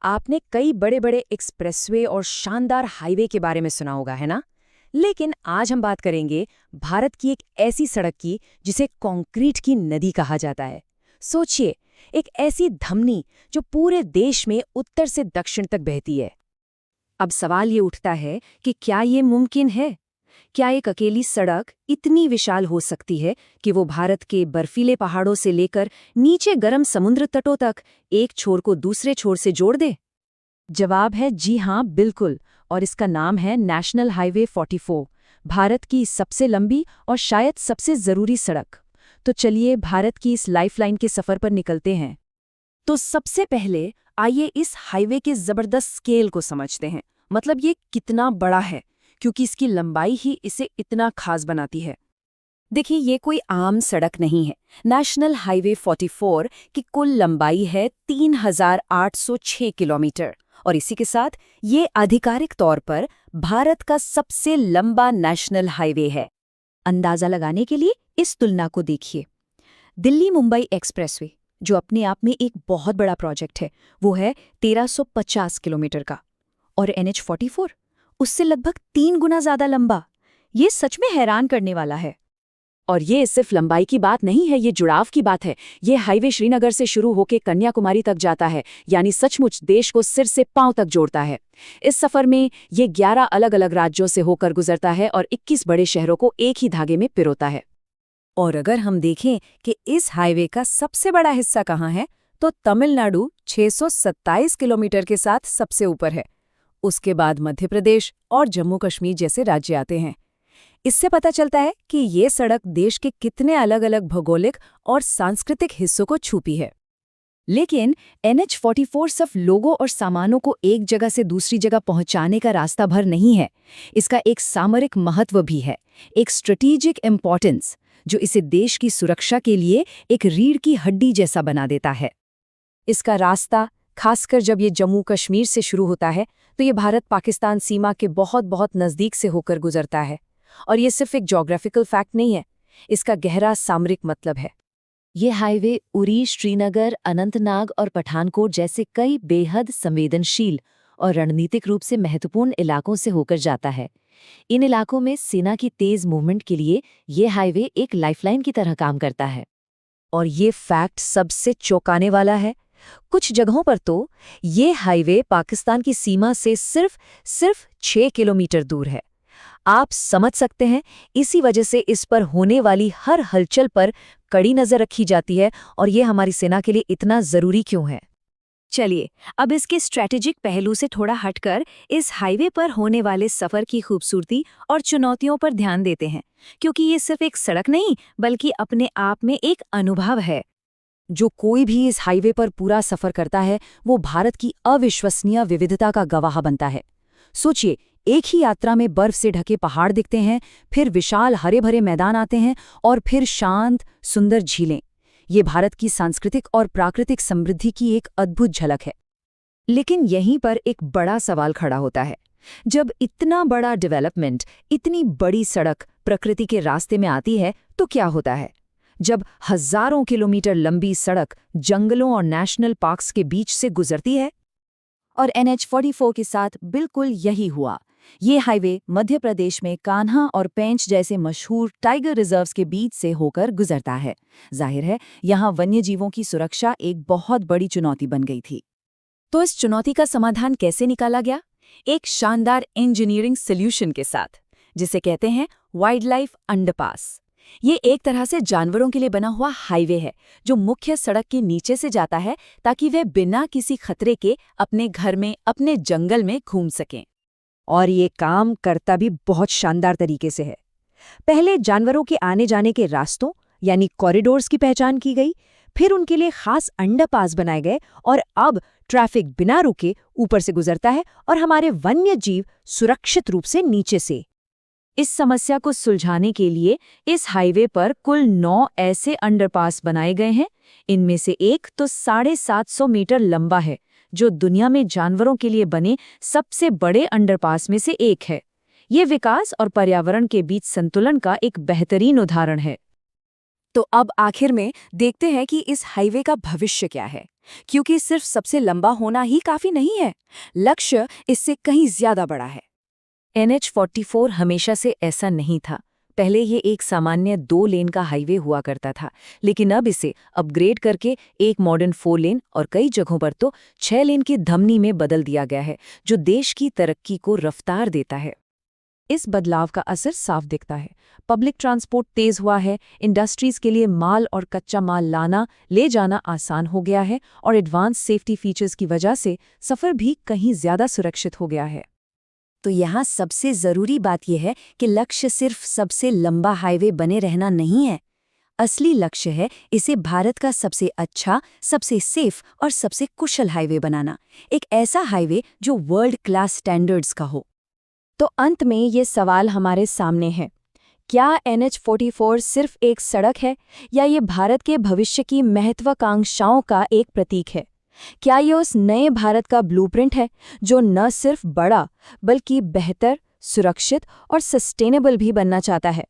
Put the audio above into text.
आपने कई बड़े बड़े एक्सप्रेसवे और शानदार हाईवे के बारे में सुना होगा, है ना? लेकिन आज हम बात करेंगे भारत की एक ऐसी सड़क की जिसे कंक्रीट की नदी कहा जाता है। सोचिए, एक ऐसी धमनी जो पूरे देश में उत्तर से दक्षिण तक बहती है। अब सवाल ये उठता है कि क्या ये मुमकिन है? क्या एक अकेली सड़क इतनी विशाल हो सकती है कि वो भारत के बर्फीले पहाड़ों से लेकर नीचे गर्म समुद्र तटों तक एक छोर को दूसरे छोर से जोड़ दे? जवाब है जी हाँ, बिल्कुल। और इसका नाम है नेशनल हाईवे 44, भारत की सबसे लंबी और शायद सबसे ज़रूरी सड़क। तो चलिए भारत की इस लाइफलाइन के सफ़र पर निकलते हैं। तो सबसे पहले आइए इस हाईवे के ज़बरदस्त स्केल को समझते हैं। मतलब ये कितना बड़ा है, क्योंकि इसकी लंबाई ही इसे इतना खास बनाती है। देखिए, ये कोई आम सड़क नहीं है। नेशनल हाईवे 44 की कुल लंबाई है 3806 किलोमीटर और इसी के साथ ये आधिकारिक तौर पर भारत का सबसे लंबा नेशनल हाईवे है। अंदाज़ा लगाने के लिए इस तुलना को देखिए। दिल्ली मुंबई एक्सप्रेसवे, जो अपने आप में एक बहुत बड़ा प्रोजेक्ट है, वो है 1350 किलोमीटर का, और NH44 उससे लगभग 3 गुना ज़्यादा लंबा। ये सच में हैरान करने वाला है। और ये सिर्फ लंबाई की बात नहीं है, ये जुड़ाव की बात है। ये हाईवे श्रीनगर से शुरू होकर कन्याकुमारी तक जाता है, यानी सचमुच देश को सिर से पांव तक जोड़ता है। इस सफ़र में ये 11 अलग अलग राज्यों से होकर गुजरता है और 21 बड़े शहरों को एक ही धागे में पिरोता है। और अगर हम देखें कि इस हाईवे का सबसे बड़ा हिस्सा कहाँ है, तो तमिलनाडु 627 किलोमीटर के साथ सबसे ऊपर है। उसके बाद मध्य प्रदेश और जम्मू कश्मीर जैसे राज्य आते हैं। इससे पता चलता है कि ये सड़क देश के कितने अलग अलग भौगोलिक और सांस्कृतिक हिस्सों को छूपी है। लेकिन NH44 सिर्फ लोगों और सामानों को एक जगह से दूसरी जगह पहुंचाने का रास्ता भर नहीं है। इसका एक सामरिक महत्व भी है, एक स्ट्रेटेजिक इम्पोर्टेंस, जो इसे देश की सुरक्षा के लिए एक रीढ़ की हड्डी जैसा बना देता है। इसका रास्ता, खासकर जब ये जम्मू कश्मीर से शुरू होता है, तो ये भारत-पाकिस्तान सीमा के बहुत बहुत नज़दीक से होकर गुजरता है। और ये सिर्फ एक ज्योग्राफिकल फैक्ट नहीं है, इसका गहरा सामरिक मतलब है। ये हाईवे उरी, श्रीनगर, अनंतनाग और पठानकोट जैसे कई बेहद संवेदनशील और रणनीतिक रूप से महत्वपूर्ण इलाकों से होकर जाता है। इन इलाकों में सेना की तेज मूवमेंट के लिए ये हाईवे एक लाइफलाइन की तरह काम करता है। और ये फैक्ट सबसे चौंकाने वाला है। कुछ जगहों पर तो ये हाईवे पाकिस्तान की सीमा से सिर्फ 6 किलोमीटर दूर है। आप समझ सकते हैं, इसी वजह से इस पर होने वाली हर हलचल पर कड़ी नज़र रखी जाती है और ये हमारी सेना के लिए इतना ज़रूरी क्यों है। चलिए, अब इसके स्ट्रैटेजिक पहलू से थोड़ा हटकर इस हाईवे पर होने वाले सफ़र की खूबसूरती और चुनौतियों पर ध्यान देते हैं, क्योंकि ये सिर्फ एक सड़क नहीं, बल्कि अपने आप में एक अनुभव है। जो कोई भी इस हाईवे पर पूरा सफ़र करता है, वो भारत की अविश्वसनीय विविधता का गवाह बनता है। सोचिए, एक ही यात्रा में बर्फ से ढके पहाड़ दिखते हैं, फिर विशाल हरे भरे मैदान आते हैं और फिर शांत सुंदर झीलें। ये भारत की सांस्कृतिक और प्राकृतिक समृद्धि की एक अद्भुत झलक है। लेकिन यहीं पर एक बड़ा सवाल खड़ा होता है। जब इतना बड़ा डेवलपमेंट, इतनी बड़ी सड़क प्रकृति के रास्ते में आती है, तो क्या होता है? जब हजारों किलोमीटर लंबी सड़क जंगलों और नेशनल पार्क्स के बीच से गुजरती है? और NH44 के साथ बिल्कुल यही हुआ। ये हाईवे मध्य प्रदेश में कान्हा और पेंच जैसे मशहूर टाइगर रिजर्व्स के बीच से होकर गुजरता है। जाहिर है, यहाँ वन्यजीवों की सुरक्षा एक बहुत बड़ी चुनौती बन गई थी। तो इस चुनौती का समाधान कैसे निकाला गया? एक शानदार इंजीनियरिंग सॉल्यूशन के साथ, जिसे कहते हैं वाइल्डलाइफ अंडरपास। ये एक तरह से जानवरों के लिए बना हुआ हाईवे है, जो मुख्य सड़क के नीचे से जाता है, ताकि वे बिना किसी खतरे के अपने घर में, अपने जंगल में घूम सकें। और ये काम करता भी बहुत शानदार तरीके से है। पहले जानवरों के आने जाने के रास्तों यानी कॉरिडोर्स की पहचान की गई, फिर उनके लिए खास अंडरपास बनाए गए और अब ट्रैफिक बिना रुके ऊपर से गुजरता है और हमारे वन्य जीव सुरक्षित रूप से नीचे से। इस समस्या को सुलझाने के लिए इस हाईवे पर कुल 9 ऐसे अंडरपास बनाए गए हैं। इनमें से एक तो 750 मीटर लंबा है, जो दुनिया में जानवरों के लिए बने सबसे बड़े अंडरपास में से एक है। ये विकास और पर्यावरण के बीच संतुलन का एक बेहतरीन उदाहरण है। तो अब आखिर में देखते हैं कि इस हाईवे का भविष्य क्या है। क्योंकि सिर्फ सबसे लंबा होना ही काफी नहीं है, लक्ष्य इससे कहीं ज्यादा बड़ा है। NH44 हमेशा से ऐसा नहीं था। पहले ये एक सामान्य 2 लेन का हाईवे हुआ करता था, लेकिन अब इसे अपग्रेड करके एक मॉडर्न 4 लेन और कई जगहों पर तो 6 लेन की धमनी में बदल दिया गया है, जो देश की तरक्की को रफ्तार देता है। इस बदलाव का असर साफ दिखता है। पब्लिक ट्रांसपोर्ट तेज हुआ है, इंडस्ट्रीज के लिए माल और कच्चा माल लाना ले जाना आसान हो गया है और एडवांस सेफ्टी फीचर्स की वजह से सफ़र भी कहीं ज़्यादा सुरक्षित हो गया है। तो यहाँ सबसे ज़रूरी बात यह है कि लक्ष्य सिर्फ सबसे लंबा हाईवे बने रहना नहीं है। असली लक्ष्य है इसे भारत का सबसे अच्छा, सबसे सेफ और सबसे कुशल हाईवे बनाना। एक ऐसा हाईवे जो वर्ल्ड क्लास स्टैंडर्ड्स का हो। तो अंत में ये सवाल हमारे सामने है, क्या NH44 सिर्फ एक सड़क है या ये भारत के भविष्य की महत्वाकांक्षाओं का एक प्रतीक है? क्या ये उस नए भारत का ब्लूप्रिंट है जो न सिर्फ बड़ा बल्कि बेहतर, सुरक्षित और सस्टेनेबल भी बनना चाहता है?